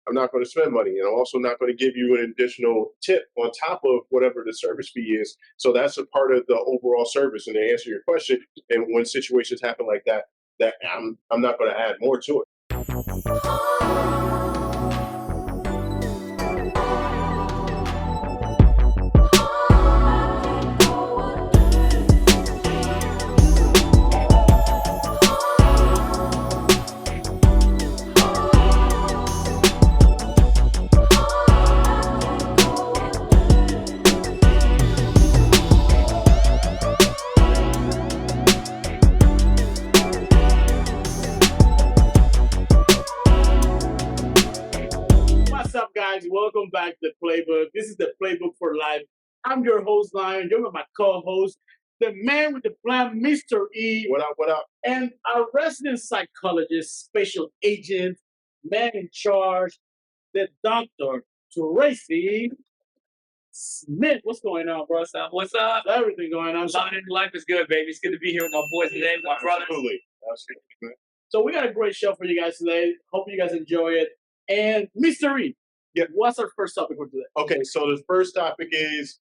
I'm not going to spend money, and I'm also not going to give you an additional tip on top of whatever the service fee is. So that's a part of the overall service. And to answer your question, and when situations happen like that, that I'm not going to add more to it. What's up, guys? Welcome back to the Playbook. This is the Playbook for Life. I'm your host, Lion. You're my co-host, the man with the plan, Mr. E. What up? What up? And our resident psychologist, special agent, man in charge, the Dr. Tracy Smith. What's going on, bro? What's up? Everything going on. Life is good, baby. It's good to be here with my boys today, my brothers. Absolutely. So we got a great show for you guys today. Hope you guys enjoy it. And Mr. E, what's our first topic for today? Okay, so the first topic is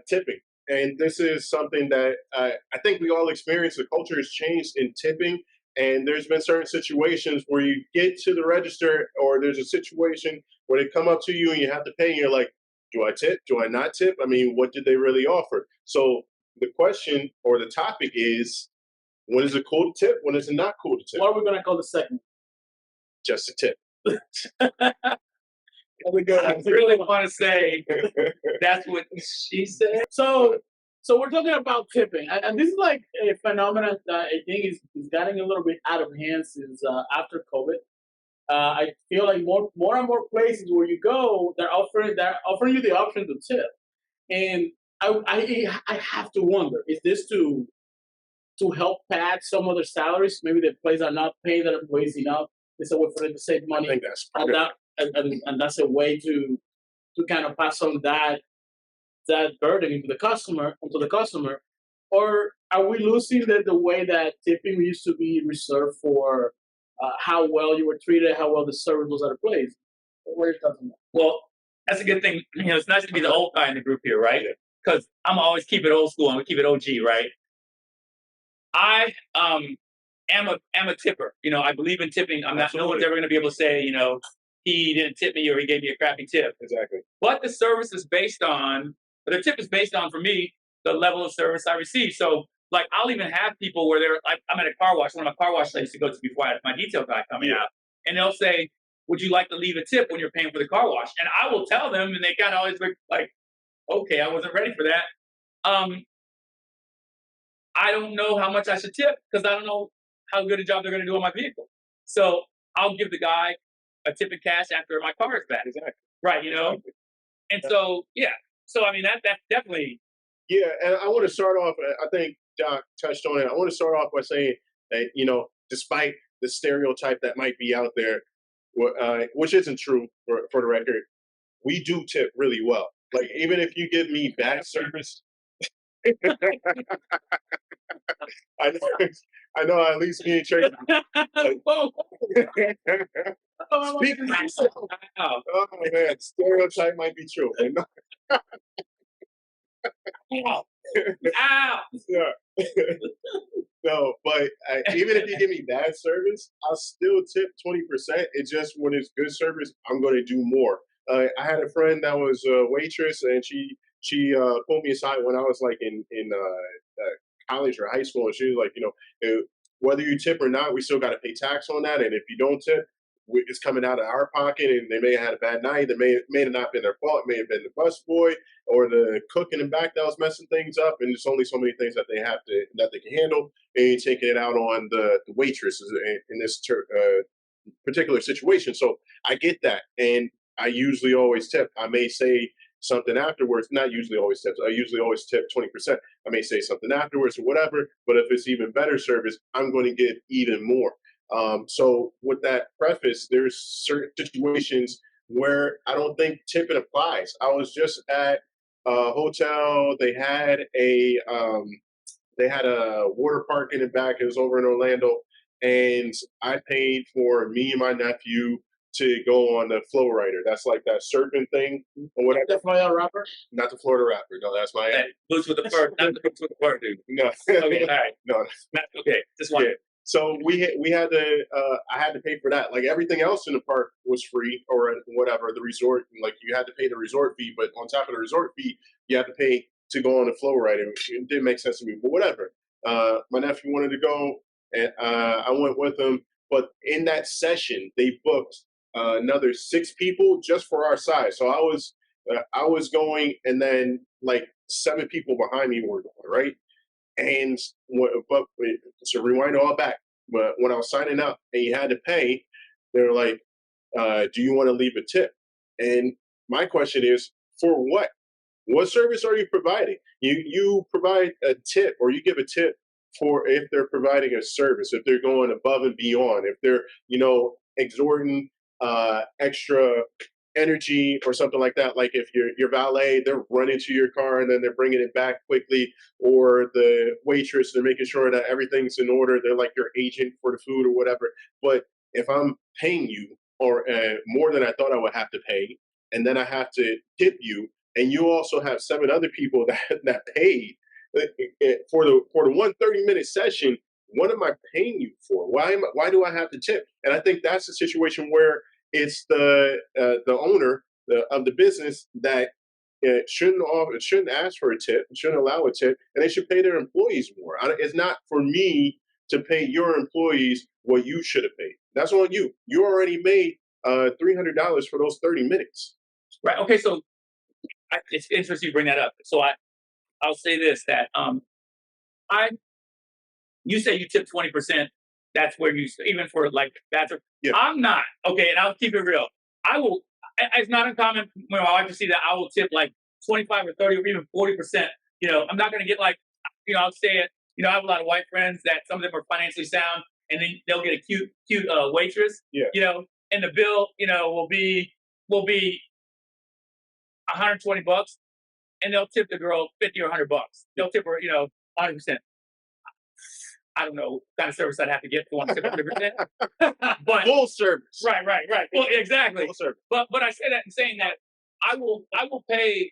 tipping. And this is something that I think we all experience. The culture has changed in tipping. And there's been certain situations where you get to the register, or there's a situation where they come up to you and you have to pay, and you're like, do I tip? Do I not tip? I mean, what did they really offer? So the question or the topic is, when is it cool to tip? When is it not cool to tip? What are we going to call the segment? Just a tip. I really want to say that's what she said. So we're talking about tipping, and this is like a phenomenon that I think is getting a little bit out of hand since after COVID. I feel like more and more places where you go, they're offering you the option to tip, and I have to wonder, is this to help pad some of their salaries? Maybe the place are not paying their employees enough. It's a way for them to save money. I think that's and that's a way to kind of pass on that burden onto the customer, or are we losing the way that tipping used to be reserved for how well you were treated, how well the service was at a place? Where's that from? Well, that's a good thing. It's nice to be the old guy in the group here, right? Because I'm always keep it old school. I'm gonna keep it OG, right? I am a tipper. I believe in tipping. No one's ever going to be able to say, he didn't tip me or he gave me a crappy tip. Exactly. But the tip is based on, for me, the level of service I receive. So, like, I'll even have people where they're like, I'm at a car wash, one of my car washes I used to go to before I had my detail guy coming out, and they'll say, would you like to leave a tip when you're paying for the car wash? And I will tell them, and they kind of always look like, okay, I wasn't ready for that. I don't know how much I should tip because I don't know how good a job they're going to do on my vehicle. So I'll give the guy a tip in cash after my car is back. Exactly. Right, And so, yeah. So, I mean, that's definitely. Yeah, and I want to start off, I think Doc touched on it. I want to start off by saying that, despite the stereotype that might be out there, which isn't true for the record, we do tip really well. Like, even if you give me bad service, I know at least me and Tracy. Speaking of myself, oh man, stereotype might be true. Ow. Yeah. No, but even if you give me bad service, I'll still tip 20%. It's just when it's good service, I'm going to do more. I had a friend that was a waitress, and she pulled me aside when I was like in college or high school, and she was like, whether you tip or not, we still got to pay tax on that, and if you don't tip, it's coming out of our pocket, and they may have had a bad night. It may have not been their fault. It may have been the busboy or the cook in the back that was messing things up, and there's only so many things that they can handle, and you're taking it out on the waitresses in this particular situation. So I get that, and I usually always tip. I may say something afterwards, not usually always tips. I usually always tip 20%. I may say something afterwards or whatever, but if it's even better service, I'm going to give even more. So with that preface, there's certain situations where I don't think tipping applies. I was just at a hotel. They had a water park in the back. It was over in Orlando, and I paid for me and my nephew to go on the flow rider. That's like that surfing thing or whatever. The Florida rapper. Not the Florida rapper. No, that's my That boots with the fur, not the boots with the fur, dude. no. Okay, all right. No. Okay, just one. Yeah. So we had to I had to pay for that. Like everything else in the park was free or whatever. The resort, like you had to pay the resort fee, but on top of the resort fee, you had to pay to go on the flow ride. It didn't make sense to me, but whatever. My nephew wanted to go, and I went with him. But in that session, they booked another 6 people just for our size. So I was going, and then like 7 people behind me were going, right. And but to rewind all back, but when I was signing up and you had to pay, they were like, "Do you want to leave a tip?" And my question is, for what? What service are you providing? You provide a tip, or you give a tip for if they're providing a service, if they're going above and beyond, if they're exhorting extra energy or something like that. Like if your valet, they're running to your car and then they're bringing it back quickly, or the waitress, they're making sure that everything's in order. They're like your agent for the food or whatever. But if I'm paying you or more than I thought I would have to pay, and then I have to tip you, and you also have 7 other people that paid for the 1 30-minute session. What am I paying you for? Why do I have to tip? And I think that's a situation where it's the owner of the business that shouldn't ask for a tip, shouldn't allow a tip, and they should pay their employees more. It's not for me to pay your employees what you should have paid. That's on you. You already made $300 for those 30 minutes. Right. Okay. So it's interesting you bring that up. So I'll say this, that you say you tip 20%. That's where you, even for like bathroom. Yeah. I'm not. Okay, and I'll keep it real. I will. It's not uncommon when my wife to see that I will tip like 25 or 30 or even 40%. I'm not going to get like, I'll say it. I have a lot of white friends that some of them are financially sound, and then they'll get a cute waitress. Yeah. And the bill, will be $120, and they'll tip the girl $50 or $100. They'll tip her, 100%. I don't know what kind of service I'd have to get to want to tip 100%. But full service. Right. Well, exactly. Full service. But I say that in saying that I will pay.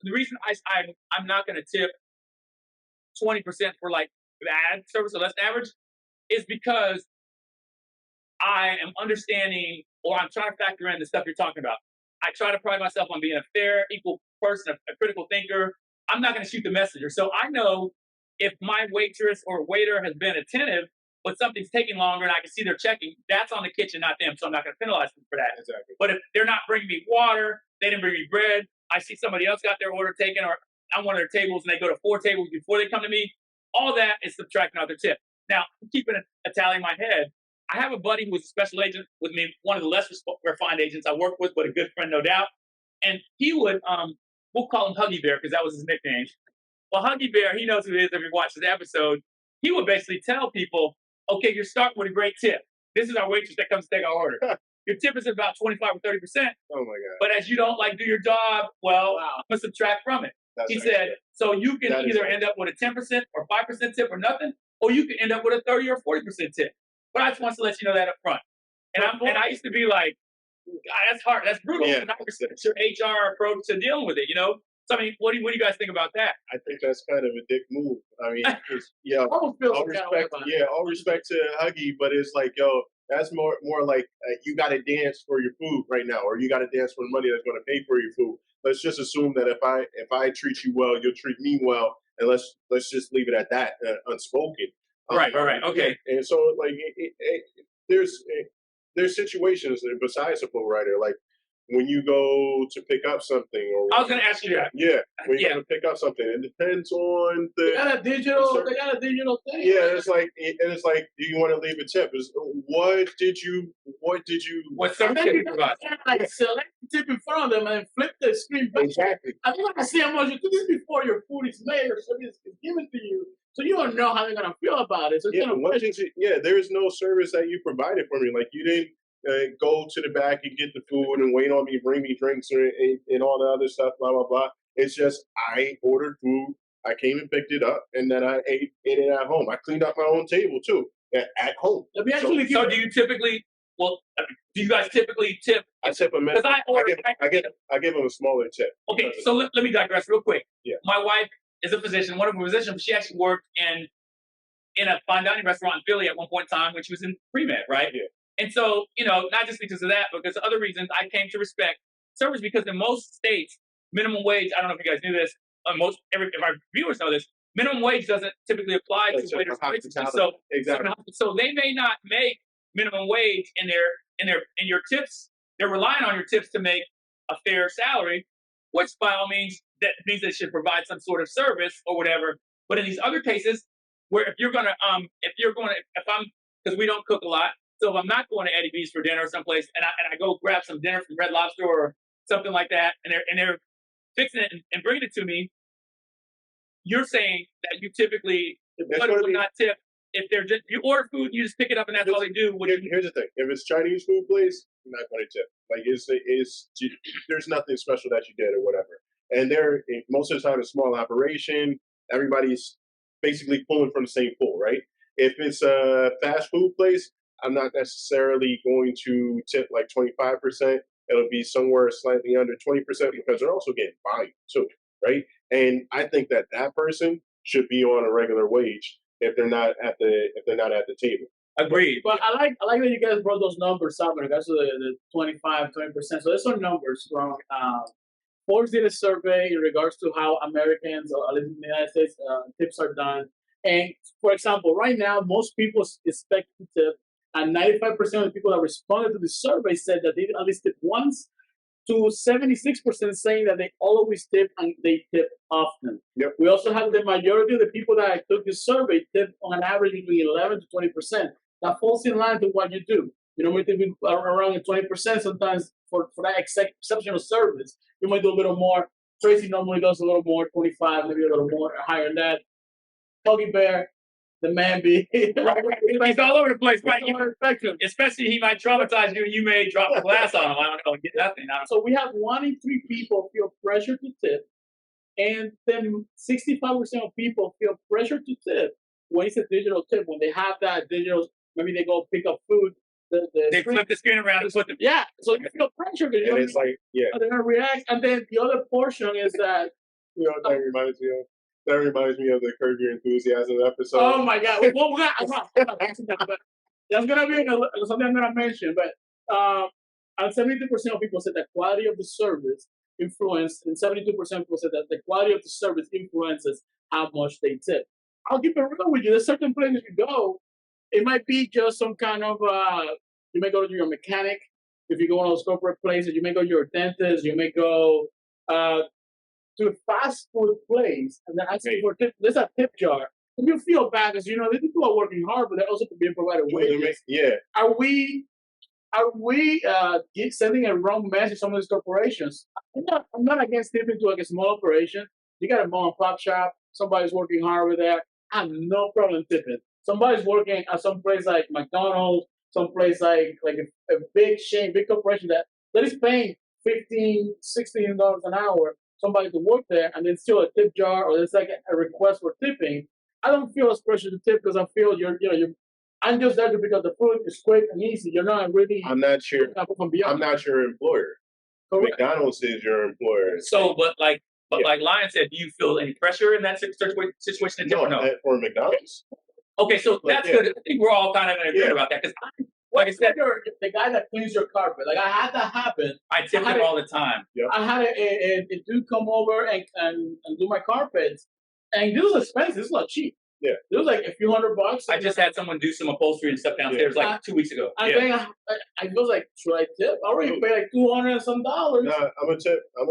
The reason I'm not going to tip 20% for like bad service or less than average is because I am understanding, or I'm trying to factor in the stuff you're talking about. I try to pride myself on being a fair, equal person, a critical thinker. I'm not going to shoot the messenger. So I know if my waitress or waiter has been attentive, but something's taking longer and I can see they're checking, that's on the kitchen, not them. So I'm not going to penalize them for that. Exactly. But if they're not bringing me water, they didn't bring me bread, I see somebody else got their order taken, or I'm one of their tables and they go to 4 tables before they come to me, all that is subtracting out their tip. Now, I'm keeping a tally in my head. I have a buddy who was a special agent with me, one of the less refined agents I work with, but a good friend, no doubt. And he would, we'll call him Huggy Bear because that was his nickname. Well, Huggy Bear, he knows who it is if you watch this episode. He would basically tell people, okay, you're starting with a great tip. This is our waitress that comes to take our order. Your tip is about 25 or 30%. Oh my God. But as you don't do your job, well, I'm going to subtract from it. He said, so you can either end up with a 10% or 5% tip or nothing, or you can end up with a 30 or 40% tip. But I just want to let you know that up front. And I used to be like, God, that's hard. That's brutal. Yeah. And I respect your HR approach to dealing with it, So, I mean, what do you guys think about that? I think that's kind of a dick move. I mean, all respect to Huggy, but it's like, that's more like you got to dance for your food right now, or you got to dance for the money that's going to pay for your food. Let's just assume that if I treat you well, you'll treat me well, and let's just leave it at that, unspoken. Right. Okay. And so, like, there's situations besides a flow rider, like when you go to pick up something, or I was going to ask you that. Yeah, when you go to pick up something, it depends on the. They got a digital thing. Yeah, it's like, do you want to leave a tip? What service did you provide? Like select the tip in front of them and flip the screen back. Exactly. I'm not gonna see how much you do this before your food is made or something is given to you. So you don't know how they're gonna feel about it. So there is no service that you provided for me. Like you didn't go to the back and get the food and wait on me, bring me drinks and all the other stuff, blah blah blah. It's just I ordered food, I came and picked it up, and then I ate it at home. I cleaned up my own table too at home. So do you typically Well, do you guys typically tip? I tip them. Because I give them a smaller tip. Okay, so let me digress real quick. Yeah. My wife is a physician, wonderful physician. She actually worked in a fine dining restaurant in Philly at one point in time when she was in pre-med, right? Yeah. And so, not just because of that, but because of other reasons, I came to respect service because in most states, minimum wage, I don't know if you guys knew this, if our viewers know this, minimum wage doesn't typically apply to waiters and waitresses. So, exactly. so they may not make minimum wage in your tips. They're relying on your tips to make a fair salary, which by all means, that means they should provide some sort of service or whatever. But in these other cases, where if I'm, because we don't cook a lot, so if I'm not going to Eddie V's for dinner or someplace, and I go grab some dinner from Red Lobster or something like that, and they're fixing it and bringing it to me, you're saying that you typically would not tip if they're just you order food, you just pick it up and that's all they do. Here's the thing: if it's Chinese food place, you're not going to tip. Like there's nothing special that you did or whatever. And they're most of the time a small operation. Everybody's basically pulling from the same pool, right? If it's a fast food place, I'm not necessarily going to tip like 25%. It'll be somewhere slightly under 20% because they're also getting volume too, right? And I think that person should be on a regular wage if they're not at the table. Agreed. But I like that you guys brought those numbers up in regards to the 25, 20%. So there's some numbers from Forbes did a survey in regards to how Americans, or at least in the United States, tips are done. And for example, right now, most people expect to tip, and 95% of the people that responded to the survey said that they at least tip once, to 76% saying that they always tip and they tip often. Yep. We also have the majority of the people that took the survey tip on an average between 11 to 20%. That falls in line to what you do. We tip around 20% sometimes for that exceptional service. You might do a little more. Tracy normally does a little more, 25, maybe a little more, higher than that. Huggy Bear, the man be. He's all over the place, right? Especially he might traumatize you and you may drop the glass on him. I don't know, get nothing. So we have 1 in 3 people feel pressure to tip, and then 65% of people feel pressure to tip when it's a digital tip. When they have that digital, maybe they go pick up food. They flip the screen around and put the so you feel pressure because it's like they're gonna react. And then the other portion is that that reminds me of. That reminds me of the Curb Your Enthusiasm episode. Oh my God! Well, that's gonna be something I'm gonna mention. But 72% of people said the quality of the service influenced, and 72% of people said that the quality of the service influences how much they tip. I'll keep it real with you. There's certain places you go, it might be just some kind of you may go to your mechanic. If you go to one of those corporate places, you may go to your dentist. You may go to a fast food place, and then asking for tip. There's a tip jar, and you feel bad because these people are working hard, but they're also being provided wages. Yeah. Are we sending a wrong message to some of these corporations? I'm not against tipping to like a small operation. You got a mom and pop shop. Somebody's working hard with that. I have no problem tipping. Somebody's working at some place like McDonald's, some place like a big chain, big corporation that is paying $15, $16 an hour. Somebody to work there, and then still a tip jar, or there's like a request for tipping. I don't feel as pressure to tip because I feel I'm just there to pick up the food. It's quick and easy. You're not really. I'm not your employer. Correct. McDonald's is your employer. So, but like Lion said, do you feel any pressure in that situation? No, for McDonald's. Okay, so that's good. I think we're all kind of in agreement about that because, like I said, the guy that cleans your carpet. Like I had that happen. I tip him all the time. Yep. I had a dude come over and do my carpets, and this was expensive. This was not cheap. Yeah, it was like a few $100. I just had someone do some upholstery and stuff downstairs like 2 weeks ago. I was like, should I tip? I already paid like $200 and some dollars. No, I'm gonna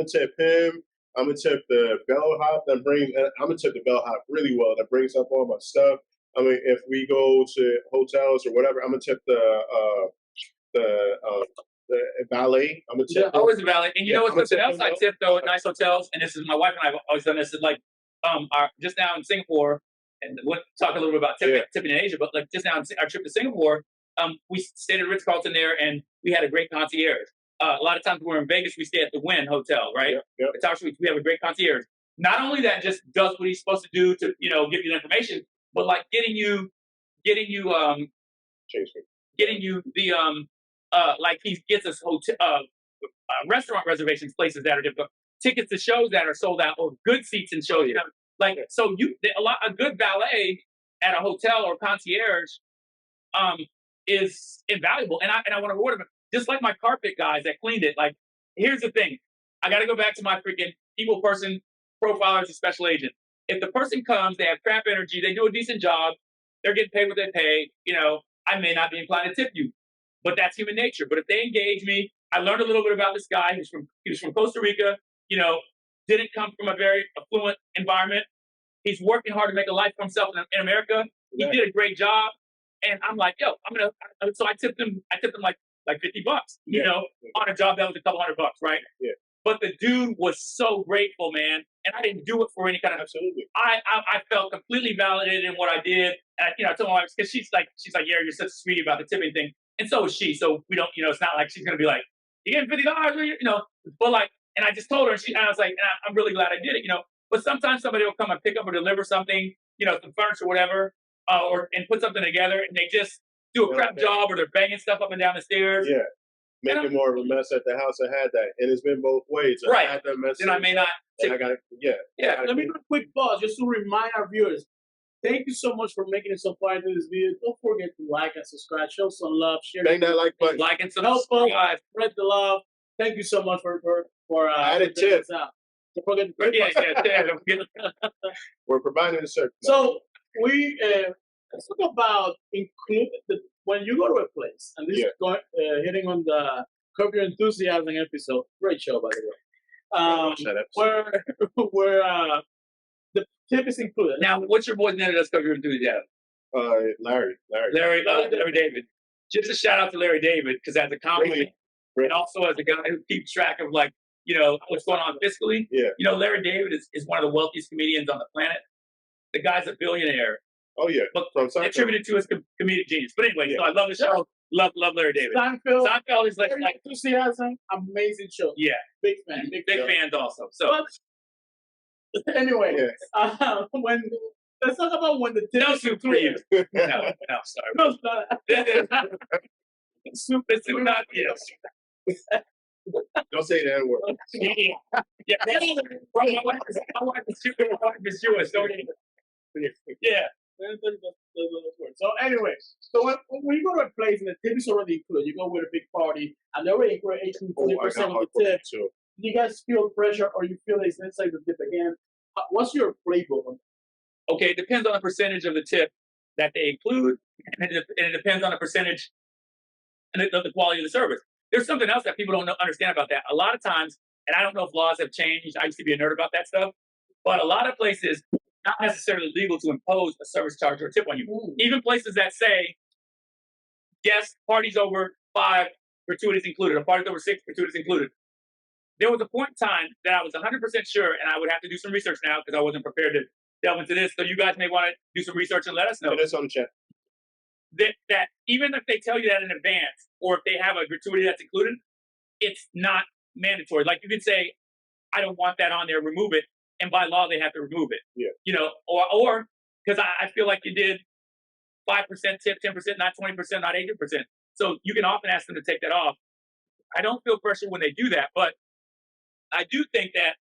tip him. I'm gonna tip the bellhop that brings. I'm gonna tip the bellhop really well. That brings up all my stuff. I mean, if we go to hotels or whatever, I'm gonna tip the valet. I'm gonna tip. Always the valet. And you know what's something else I tip though at nice hotels, and this is my wife and I have always done this. Is like just now in Singapore, and we'll talk a little bit about tipping in Asia, but like just now on our trip to Singapore, we stayed at Ritz-Carlton there, and we had a great concierge. A lot of times when we're in Vegas, we stay at the Wynn Hotel, right? Yep. At Tower Suites, we have a great concierge. Not only that, just does what he's supposed to do to give you the information, but like getting you the like he gets us hotel, restaurant reservations, places that are difficult, tickets to shows that are sold out, or good seats in shows. Like so, a good valet at a hotel or concierge um, is invaluable, and I want to reward them. Just like my carpet guys that cleaned it. Like, here's the thing: I got to go back to my freaking people person profiler as a special agent. If the person comes, they have crap energy, they do a decent job, they're getting paid what they pay. I may not be inclined to tip you, but that's human nature. But if they engage me, I learned a little bit about this guy. He was from Costa Rica. Didn't come from a very affluent environment. He's working hard to make a life for himself in America. He did a great job. And I'm like, yo, so I tipped him like $50, on a job that was a couple $100, right? Yeah. But the dude was so grateful, man. And I didn't do it for any kind of. Absolutely. I felt completely validated in what I did. And I told my wife, because she's like, yeah, you're such a sweetie about the tipping thing. And so is she. So we don't, it's not like she's gonna be like, you getting $50, But like, and I just told her, and I was like, and I'm really glad I did it, But sometimes somebody will come and pick up or deliver something, some furniture, whatever, and put something together, and they just do a crap job, or they're banging stuff up and down the stairs. Yeah. Making more of a mess at the house. I had that, and it's been both ways. Right. I had that mess. Then I may not. I got Yeah. Let me do a quick pause just to remind our viewers. Thank you so much for making it so far into this video. Don't forget to like and subscribe. Show some love. Share. Bang that like button. Like and Help subscribe. us spread the love. Thank you so much for add a tip. Don't forget to We're providing a service. So let's talk about when you go to a place, and this is hitting on the Curb Your Enthusiasm episode. Great show, by the way. Where the tip is included. Now, what's your boy's name that does Curb Your Enthusiasm? Larry David. Just a shout out to Larry David, because as a comedian, and also as a guy who keeps track of what's going on fiscally. Yeah. Larry David is one of the wealthiest comedians on the planet. The guy's a billionaire. Oh yeah. But attributed to his comedic genius. But anyway, so I love the show. Love Larry David. Seinfeld is like Enthusiasm, amazing show. Yeah. Big fan. Big fans also. So anyway, let's talk about when the tip is included. No, sorry. No, it's not. Soup is not, Don't say that word. Yeah. My wife is Jewish. Don't even. Yeah. So anyway, so when you go to a place and the tip is already included, you go with a big party and they already include 18-20% of the tip. Do you guys feel pressure, or you feel it's necessary to tip again? What's your playbook? Okay, it depends on the percentage of the tip that they include, and it depends on the percentage and the quality of the service. There's something else that people don't understand about that. A lot of times, and I don't know if laws have changed. I used to be a nerd about that stuff, but a lot of places, not necessarily legal to impose a service charge or a tip on you. Even places that say, yes, parties over 5, gratuities included, or parties over 6, gratuities included. There was a point in time that I was 100% sure, and I would have to do some research now because I wasn't prepared to delve into this. So you guys may want to do some research and let us know. Put this on the chat. That even if they tell you that in advance, or if they have a gratuity that's included, it's not mandatory. Like, you could say, I don't want that on there, remove it. And by law, they have to remove it. Yeah. Or because I feel like you did 5% tip, 10%, not 20%, not 18%. So you can often ask them to take that off. I don't feel pressure when they do that, but I do think that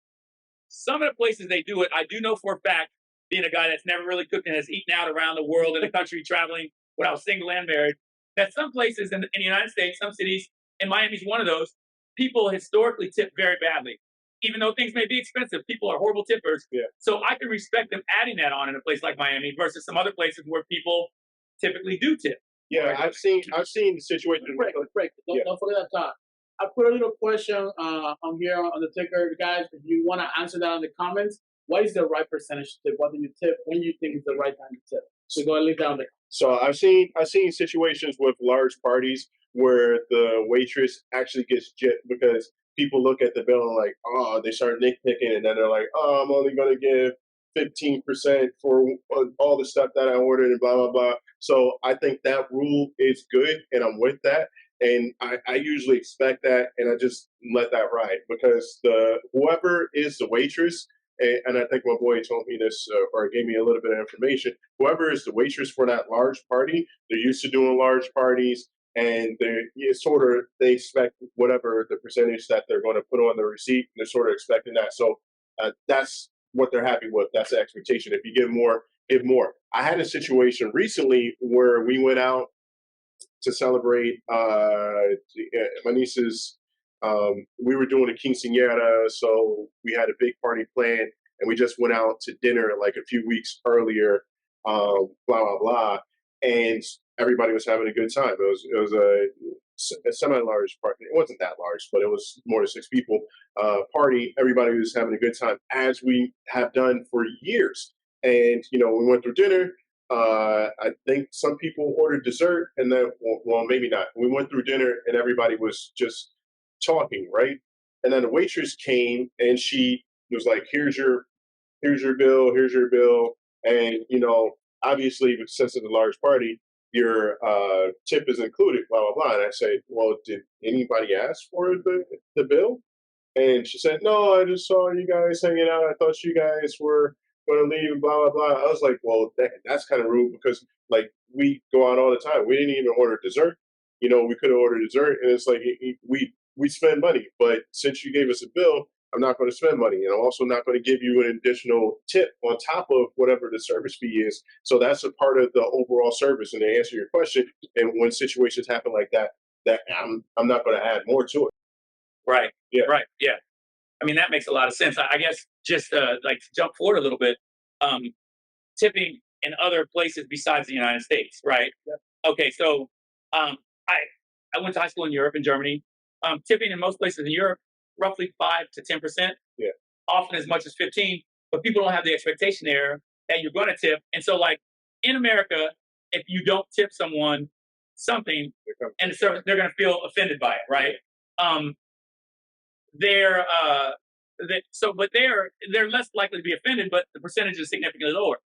some of the places they do it, I do know for a fact, being a guy that's never really cooked and has eaten out around the world in the country, traveling when I was single and married, that some places in the United States, some cities, and Miami's one of those, people historically tip very badly. Even though things may be expensive, people are horrible tippers. Yeah. So I can respect them adding that on in a place like Miami versus some other places where people typically do tip. Yeah, I've seen the situation. Break. Don't forget that time. I put a little question on here on the ticker, guys. If you want to answer that in the comments, what is the right percentage to tip? What do you tip? When you think is the right time to tip? So go and leave down there. So I've seen situations with large parties where the waitress actually gets gypped because people look at the bill and like, oh, they start nitpicking, and then they're like, oh, I'm only going to give 15% for all the stuff that I ordered and blah, blah, blah. So I think that rule is good, and I'm with that. And I usually expect that, and I just let that ride because whoever is the waitress, and I think my boy told me this or gave me a little bit of information, whoever is the waitress for that large party, they're used to doing large parties. and they expect whatever the percentage that they're going to put on the receipt. They're sort of expecting that. So that's what they're happy with. That's the expectation. If you give more, give more. I had a situation recently where we went out to celebrate my niece's. We were doing a quinceañera, so we had a big party planned, and we just went out to dinner like a few weeks earlier. Blah blah blah, and everybody was having a good time. It was a semi-large party. It wasn't that large, but it was more than 6 people party. Everybody was having a good time, as we have done for years. And we went through dinner. I think some people ordered dessert, and then, well, maybe not. We went through dinner, and everybody was just talking, right? And then the waitress came, and she was like, "Here's your bill. Here's your bill." And obviously, since it's a large party, your tip is included. Blah blah blah. And I say, "Well, did anybody ask for the bill?" And she said, "No, I just saw you guys hanging out. I thought you guys were going to leave and blah, blah, blah." I was like, "Well, that's kind of rude because, like, we go out all the time. We didn't even order dessert. We could have ordered dessert." And it's like, we spend money. But since you gave us a bill, I'm not going to spend money. And I'm also not going to give you an additional tip on top of whatever the service fee is. So that's a part of the overall service. And to answer your question, and when situations happen like that, I'm not going to add more to it. Right. Yeah. Right. Yeah. I mean, that makes a lot of sense. I guess just like to jump forward a little bit, um, tipping in other places besides the United States, right? Okay, so um, I I went to high school in Europe, in Germany. Tipping in most places in Europe, roughly 5 to 10%, Yeah. often as much as 15. But people don't have the expectation there that you're going to tip, and so like in America, if you don't tip someone something, and so they're going to feel offended by it, right? Um, they're but they're less likely to be offended, but the percentage is significantly lower.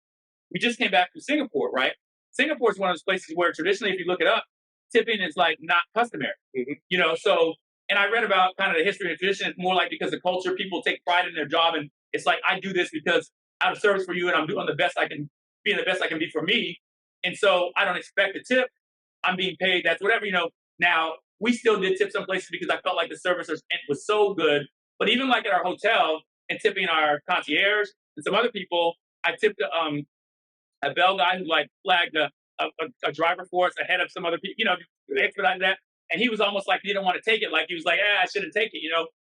We just came back from Singapore, right? Singapore is one of those places where traditionally, if you look it up, tipping is like not customary. Mhm. So and I read about kind of the history and tradition. It's more like because of culture, people take pride in their job, and it's like I do this because out of service for you, and I'm doing the best I can, being the best I can be for me, and so I don't expect a tip. I'm being paid. That's whatever. Now we still did tip some places because I felt like the service was so good. But even like at our hotel and tipping our concierge and some other people, I tipped a bell guy who like flagged a driver for us ahead of some other people, expedited that. And he was almost like he didn't want to take it. Like he was like, I shouldn't take it.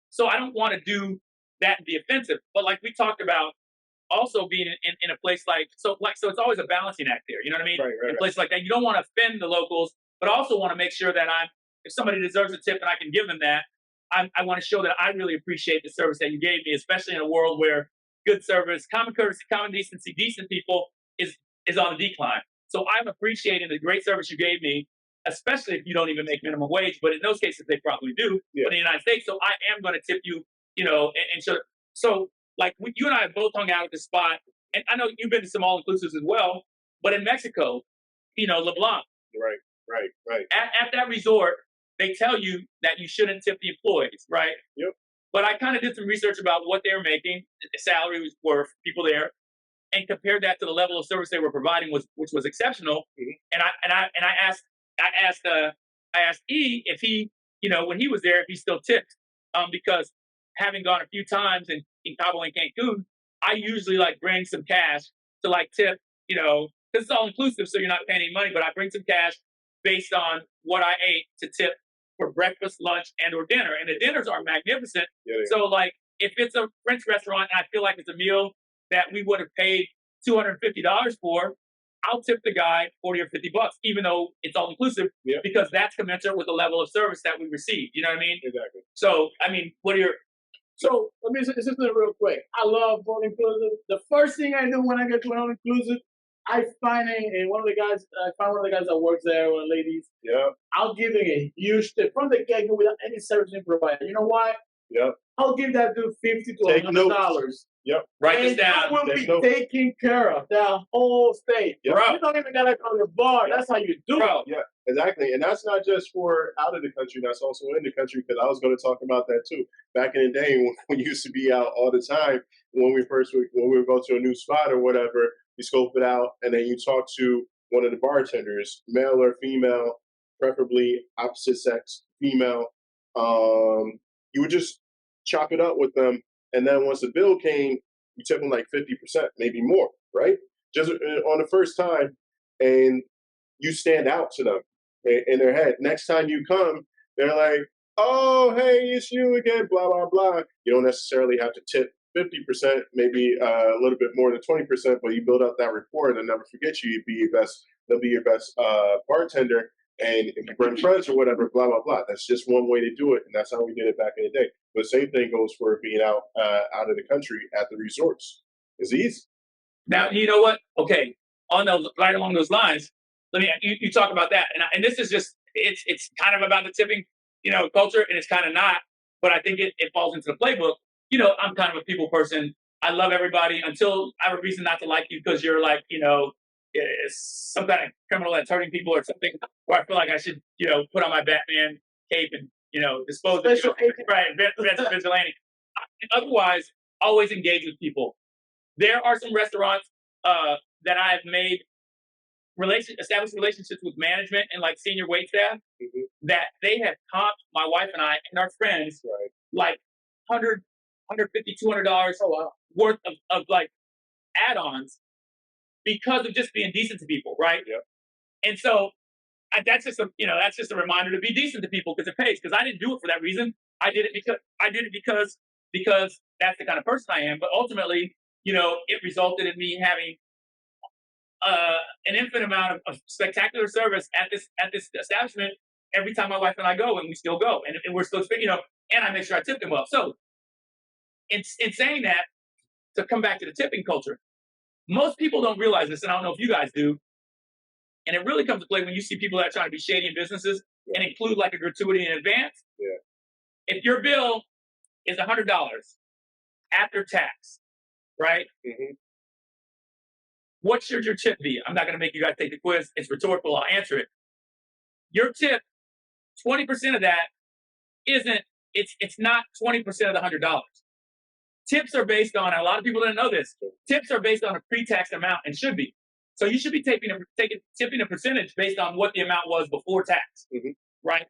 So I don't want to do that and be offensive. But like we talked about, also being in a place so it's always a balancing act there. You know what I mean? Right, right, In right. places like that, you don't want to offend the locals, but also want to make sure that if somebody deserves a tip and I can give them that, I want to show that I really appreciate the service that you gave me, especially in a world where good service, common courtesy, common decency, decent people is on the decline. So I'm appreciating the great service you gave me, especially if you don't even make minimum wage. But in those cases, they probably do. Yeah. But in the United States, so I am going to tip you, and so like you and I have both hung out at this spot, and I know you've been to some all inclusives as well. But in Mexico, LeBlanc, Right, right, right. at that resort, they tell you that you shouldn't tip the employees, right? Yep. But I kind of did some research about what they were making, the salaries were for people there, and compared that to the level of service they were providing, which was exceptional. Mhm. And I asked E if he, when he was there, if he still tipped, because having gone a few times in Cabo and Cancun, I usually like bring some cash to like tip, because it's all inclusive, so you're not paying any money, but I bring some cash based on what I ate to tip for breakfast, lunch, and/or dinner. And the dinners are magnificent. Yeah, yeah. So, like, if it's a French restaurant and I feel like it's a meal that we would have paid $250 for, I'll tip the guy 40 or $50, even though it's all inclusive, Yeah. because that's commensurate with the level of service that we receive. You know what I mean? Exactly. So, I mean, what are your So let me say this real quick. I love all inclusive. The first thing I do when I get to an all inclusive, I find one of the guys. I find one of the guys that works there, one of the ladies. Yeah, I'll give them a huge tip from the get go without any service being provided. You know why? yeah. I'll give that dude $50 to Take $100. write this And down? you will Take be notes. taken care of the whole state. Yeah. Bro. You don't even gotta go to the bar. That's how you do Bro, it. Yeah, exactly. And that's not just for out of the country, that's also in the country, because I was going to talk about that too. Back in the day when we used to be out all the time, when we would go to a new spot or whatever, you scope it out and then you talk to one of the bartenders, male or female, preferably opposite sex, female. You would just chop it up with them, and then once the bill came, you tip them like 50%, maybe more, right? Just on the first time, and you stand out to them in their head. Next time you come, they're like, "Oh, hey, it's you again." Blah blah blah. You don't necessarily have to tip 50%, maybe a little bit more than 20%, but you build up that rapport, and they'll never forget you. You'd be your best. They'll be your best bartender, and if you bring friends or whatever, blah blah blah. That's just one way to do it, and that's how we did it back in the day. But same thing goes for being out of the country at the resorts. It's easy. Now, you know what? Okay, on those right along those lines, let me you talk about that, and this is just it's kind of about the tipping, culture, and it's kind of not, but I think it falls into the playbook. I'm kind of a people person. I love everybody until I have a reason not to like you because you're like, some kind of criminal that's hurting people or something, where I feel like I should, put on my Batman cape and, dispose of Special you. agent. Right, vigilante. Otherwise, always engage with people. There are some restaurants that I have made established relationships with management and like senior wait staff that they have comped my wife and I and our friends Right. like 100 $150, $200 worth of like add-ons because of just being decent to people, right? Yep. And so that's just a reminder to be decent to people because it pays. Because I didn't do it for that reason. I did it because that's the kind of person I am. But ultimately, it resulted in me having an infinite amount of spectacular service at this establishment every time my wife and I go, and we still go, and we're still, and I make sure I tip them well. So, in saying that, to come back to the tipping culture, most people don't realize this, and I don't know if you guys do. And it really comes to play when you see people that are trying to be shady in businesses and include like a gratuity in advance. Yeah. If your bill is $100 after tax, right? Mm-hmm. What should your tip be? I'm not going to make you guys take the quiz. It's rhetorical. I'll answer it. Your tip, 20% of that it's not 20% of the $100. Tips are based on, and a lot of people don't know this, tips are based on a pre-tax amount and should be. So you should be tipping a percentage based on what the amount was before tax, right?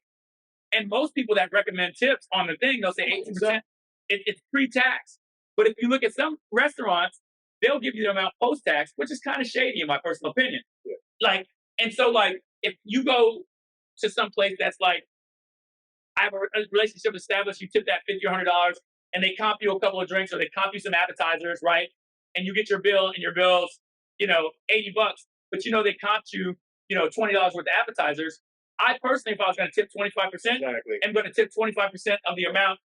And most people that recommend tips on the thing, they'll say 18%. It's pre-tax. But if you look at some restaurants, they'll give you the amount post-tax, which is kind of shady in my personal opinion. Yeah. And so if you go to some place that's like, I have a relationship established, you tip that $50 or $100, and they comp you a couple of drinks or they comp you some appetizers, right? And you get your bill, and your bill's, $80, but they comped you, $20 worth of appetizers. I personally, if I was going to tip 25%, Exactly. I'm going to tip 25% of the amount,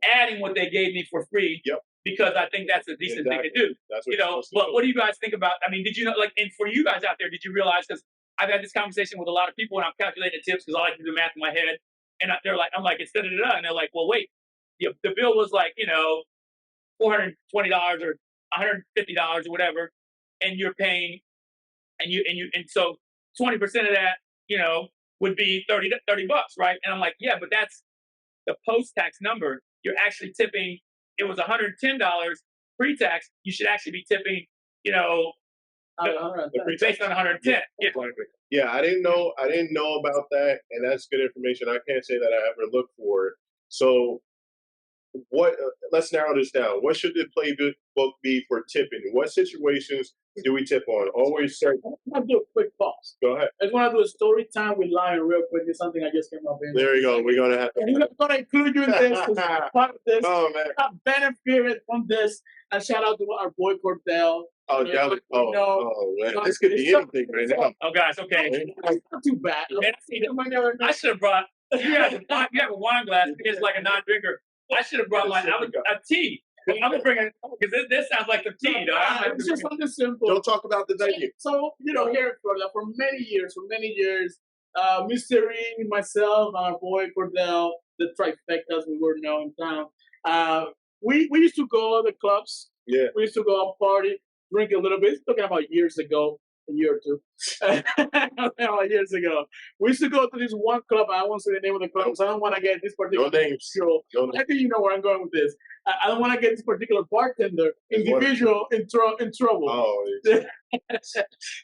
adding what they gave me for free. Yep. Because I think that's a decent thing to do. That's what But what do you guys think about? I mean, did you know, and for you guys out there, did you realize? Because I've had this conversation with a lot of people, and I'm calculating tips because I like to do math in my head, and they're like, I'm like, it's da-da-da-da, and they're like, well, wait, the bill was like, $420 or $150 or whatever, and you're paying, and so 20% of that, would be $30, right? And I'm like, yeah, but that's the post-tax number. You're actually tipping. It was $110 pre-tax. You should actually be tipping, based on 110. Yeah, I didn't know about that, and that's good information. I can't say that I ever looked for it. So, what? Let's narrow this down. What should the playbook be for tipping? What situations do we tip on? Always say. I want to do a quick pause. Go ahead. I just want to do a story time with Lion real quick. It's something I just came up with. There you go. We're gonna have to. And we're gonna include you in this. Part of this. Oh man. I benefited from this. And shout out to our boy Cordell. Oh, man. This could be anything right now. Oh, guys, okay. It's not too bad. I should have brought. You have a wine glass. It's like a non-drinker. I should have brought a tea. I'm gonna bring it because this sounds like some tea. It's just something simple. Don't talk about the venue. So here in Florida for many years, Mr. Ring, myself, and our boy Cordell, the trifecta as we were known in town. We used to go to the clubs. Yeah. We used to go out party, drink a little bit. It's talking about years ago, a year or two. Years ago. We used to go to this one club. I won't say the name of the club, so I don't want to get this particular show. I think you know where I'm going with this. I don't want to get this particular bartender, individual, in trouble. Oh,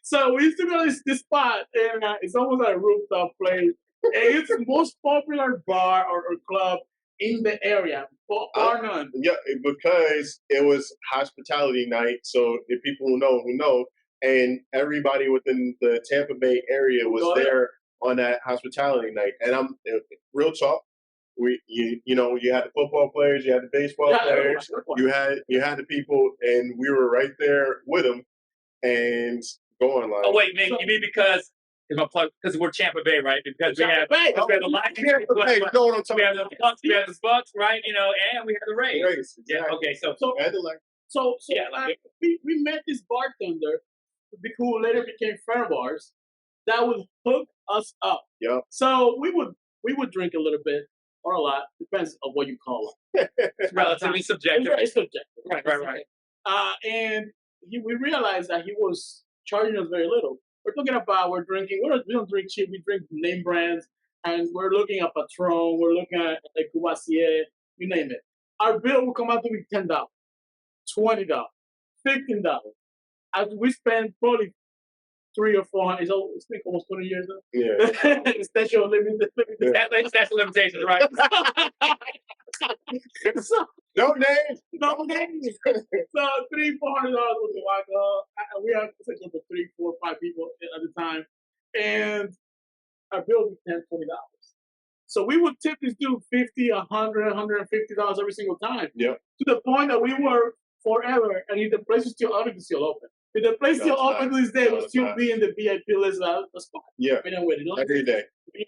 So we used to go to this spot, and it's almost like a rooftop place. It's the most popular bar or club in the area, bar none. Yeah, because it was hospitality night. So if people who know, and everybody within the Tampa Bay area was Go ahead. there on that hospitality night. And I'm real talk. You had the football players, you had the baseball Yeah, players, everyone. you had the people, and we were right there with them and going like. Oh wait, man, you mean because we're Tampa Bay, right? Because we have Bay. the Lions, Hey, you know what I'm we talking have the Bucks, we have the Bucks, right? And we have the Rays. Rays, Yeah. exactly. Okay. So And the like. So Yeah. like, we met this bartender who later became friend of ours that would hook us up. Yeah. So we would drink a little bit or a lot, depends on what you call it. it's relatively subjective. It's subjective. Right. And we realized that he was charging us very little. We're talking about we don't drink cheap, we drink name brands, and we're looking at Patron, we're looking at like Courvoisier, you name it. Our bill will come out to be $10, $20, $15. As we spend probably 300 or 400. It's been almost 20 years now. Yeah. Statute of That's the limitations, right? so, No names. no names. So $300-400 worth of alcohol. We had for 3, 4, 5 people at the time, and our bill was $10-20. So we would tip this dude $50, $100, $150 every single time. Yep. To the point that we were forever, and if the place is still open, it's still open. If the place still open to this day, we'll still be in the VIP list of the spot. Yeah. We didn't wait it. Every day.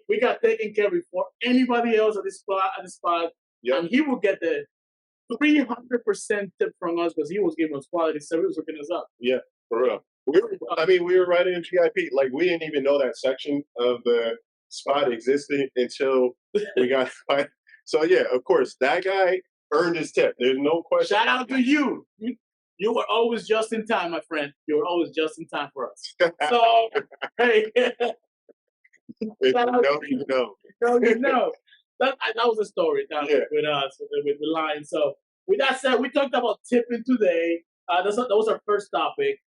We got taken care of before anybody else at this spot. Yep. And he would get the 300% tip from us because he was giving us quality service, he was hooking us up. Yeah, for real. We were right in VIP. Like we didn't even know that section of the spot existed until we got. So yeah, of course, that guy earned his tip. There's no question. Shout out to you. You were always just in time, my friend. You were always just in time for us. So hey, If you know, you know. you know. That was a story with us with the line. So with that said, we talked about tipping today. That was our first topic.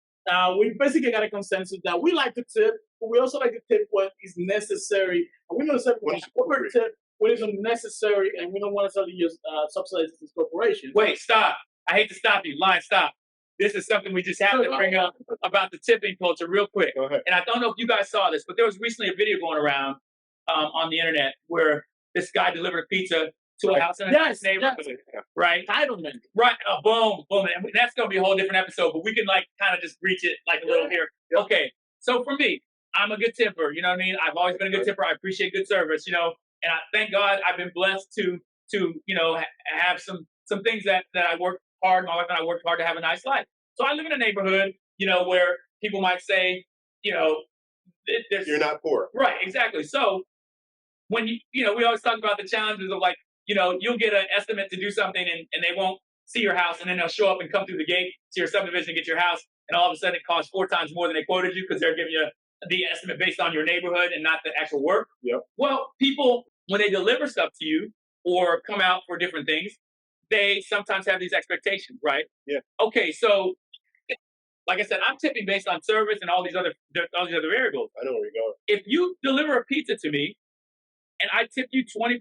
We basically got a consensus that we like to tip, but we also like to tip what is necessary. And we know what tip what is unnecessary, and we don't want to just subsidize these corporations. Wait, stop! I hate to stop you. Line, stop. This is something we just have to bring up about the tipping culture real quick. Go ahead. And I don't know if you guys saw this, but there was recently a video going around on the internet where this guy delivered pizza to a house in a nice neighborhood, right? Entitlement. Right. Boom. And that's going to be a whole different episode, but we can kind of just reach it like a little here. Yeah. Okay. So for me, I'm a good tipper. You know what I mean? I've always been a good tipper. I appreciate good service, and I thank God I've been blessed to have some things that I worked hard. My wife and I worked hard to have a nice life. So I live in a neighborhood, where people might say, You're not poor. Right, exactly. So when we always talk about the challenges of you'll get an estimate to do something and they won't see your house, and then they'll show up and come through the gate to your subdivision and get your house, and all of a sudden it costs 4 times more than they quoted you because they're giving you the estimate based on your neighborhood and not the actual work. Yep. Well, people, when they deliver stuff to you or come out for different things, they sometimes have these expectations, right? Yeah. Okay, so like I said, I'm tipping based on service and all these other variables. I know where you're going. If you deliver a pizza to me and I tip you 20%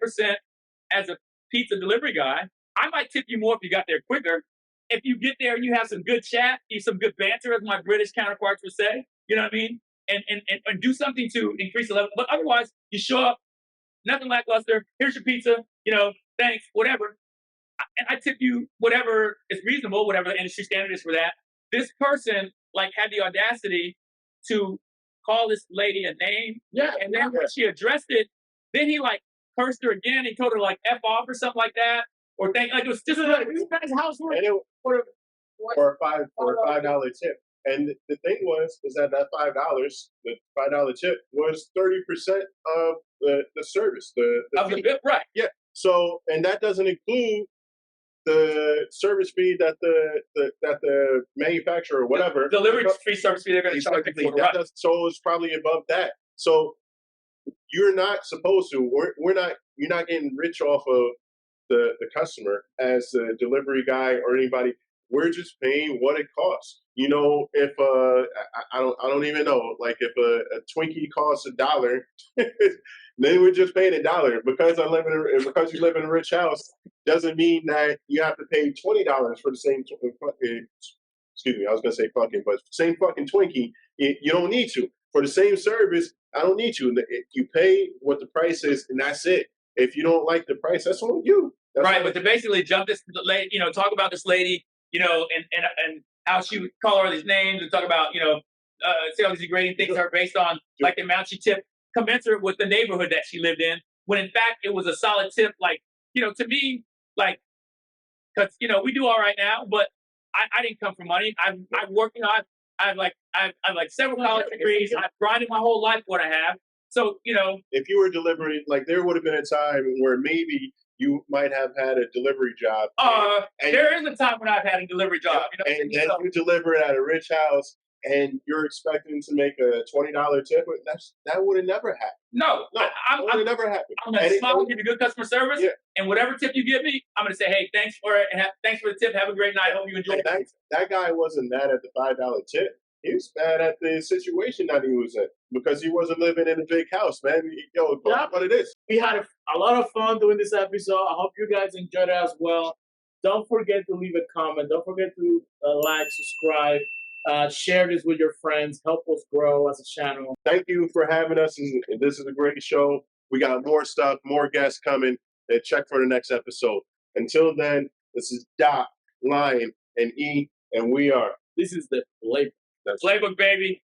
as a pizza delivery guy, I might tip you more if you got there quicker. If you get there and you have some good chat, some good banter, as my British counterparts would say, you know what I mean? And do something to increase the level. But otherwise, you show up, nothing lackluster. Here's your pizza, thanks, whatever. And I tip you whatever is reasonable, whatever the industry standard is for that. This person had the audacity to call this lady a name. Yeah. And then when she addressed it, then he cursed her again. He told her F off or something like that. Or it was just this guy's house for a $5 tip. And the thing is that $5, the $5 tip was 30% of the service, the fee. Right. Yeah. So, and that doesn't include the service fee that the manufacturer or whatever delivery fee, service fee they're going to charge you for. Right. So it's probably above that. So you're not supposed to. You're not getting rich off of the customer as a delivery guy or anybody. We're just paying what it costs. If I don't even know, if a Twinkie costs $1, Then we're just paying $1 because because you live in a rich house doesn't mean that you have to pay $20 for the same. Excuse me, I was gonna say fucking, but same fucking Twinkie. You don't need to for the same service. I don't need you. You pay what the price is, and that's it. If you don't like the price, that's on you. That's right, but to basically jump this lady, talk about this lady, and how she would call her these names and talk about, say all these degrading things to her based on like the amount she tipped commensurate with the neighborhood that she lived in, when in fact it was a solid tip. Like, to me, like, because we do all right now, but I didn't come from money. I've worked, I've like several college degrees. I've grinded my whole life what I have. So, if you were delivering, like there would have been a time where maybe you might have had a delivery job. There is a time when I've had a delivery job. And then you deliver it at a rich house and you're expecting to make a $20 tip. That would have never happened. No, that would have never happened. I'm going to smile and give you good customer service. Yeah. And whatever tip you give me, I'm going to say, hey, thanks for it. And thanks for the tip. Have a great night. Hope you enjoy it. That guy wasn't mad at the $5 tip. He was mad at the situation that he was in because he wasn't living in a big house, man. What it is. We had a lot of fun doing this episode. I hope you guys enjoyed it as well. Don't forget to leave a comment. Don't forget to like, subscribe, share this with your friends. Help us grow as a channel. Thank you for having us. This is a great show. We got more stuff, more guests coming. And check for the next episode. Until then, this is Doc, Lion, and E, and we are. This is the Playbook. Playbook, baby.